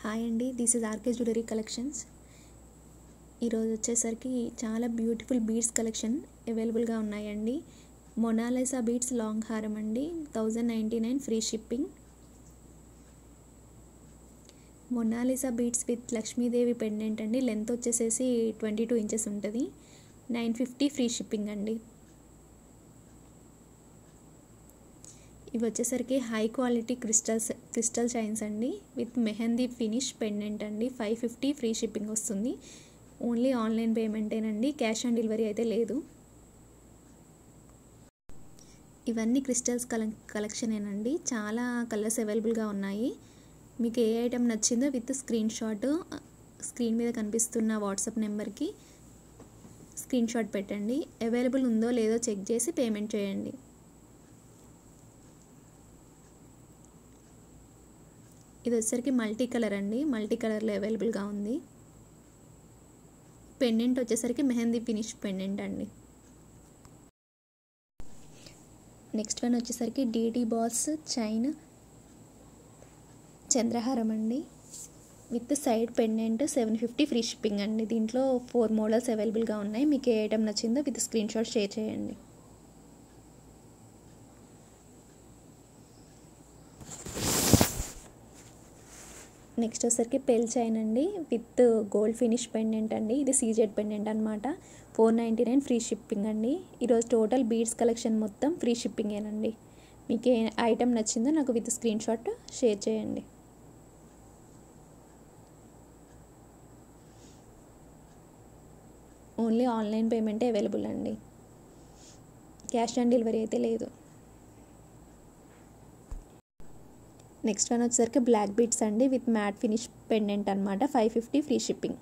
Hi అండి, this is RK jewellery collections. ఈరోజు వచ్చేసరికి చాలా బ్యూటిఫుల్ బీడ్స్ కలెక్షన్ అవైలబుల్గా ఉన్నాయండి. మొనాలిసా బీడ్స్ లాంగ్ హారం అండి, 1099 free shipping. Mona Lisa beads with Lakshmidevi pendant అండి, లెంత్ వచ్చేసేసి 22 ఇంచెస్ ఉంటుంది, 950 ఫ్రీ షిప్పింగ్ అండి. ఇవి వచ్చేసరికి హై క్వాలిటీ క్రిస్టల్ చైన్స్ అండి విత్ మెహందీ ఫినిష్ పెండెంట్ అండి, 550 ఫ్రీ షిప్పింగ్ వస్తుంది. ఓన్లీ ఆన్లైన్ పేమెంటేనండి, క్యాష్ ఆన్ డెలివరీ అయితే లేదు. ఇవన్నీ క్రిస్టల్స్ కలెక్షనేనండి, చాలా కలర్స్ అవైలబుల్గా ఉన్నాయి. మీకు ఏ ఐటెం నచ్చిందో విత్ స్క్రీన్ షాట్ స్క్రీన్ మీద కనిపిస్తున్న వాట్సాప్ నెంబర్కి స్క్రీన్ షాట్ పెట్టండి. అవైలబుల్ ఉందో లేదో చెక్ చేసి పేమెంట్ చేయండి. ఇది వచ్చేసరికి మల్టీ కలర్ అండి, మల్టీ కలర్లో అవైలబుల్గా ఉంది. పెండెంట్ వచ్చేసరికి మెహందీ ఫినిష్ పెండెంట్ అండి. నెక్స్ట్ వన్ వచ్చేసరికి డీటీ బాల్స్ చైన్ చంద్రహారం అండి with side pendant, 750 free shipping అండి. దీంట్లో 4 మోడల్స్ అవైలబుల్గా ఉన్నాయి. మీకు ఏ ఐటమ్ నచ్చిందో విత్ స్క్రీన్ షాట్ షేర్ చేయండి. నెక్స్ట్ వచ్చేసరికి పెల్ చైన్ అండి విత్ గోల్డ్ ఫినిష్ పెండెంట్ అండి. ఇది సీజెడ్ పెండెంట్ అనమాట, 499 ఫ్రీ షిప్పింగ్ అండి. ఈరోజు టోటల్ బీడ్స్ కలెక్షన్ మొత్తం ఫ్రీ షిప్పింగేనండి. మీకు ఏ ఐటెం నచ్చిందో నాకు విత్ స్క్రీన్ షాట్ షేర్ చేయండి. ఓన్లీ ఆన్లైన్ పేమెంటే అవైలబుల్ అండి, క్యాష్ ఆన్ డెలివరీ అయితే లేదు. నెక్స్ట్ వన్ వచ్చేసరికి బ్లాక్ బీడ్స్ అండి విత్ మ్యాట్ ఫినిష్ పెండెంట్ అనమాట, 550 ఫ్రీ షిప్పింగ్.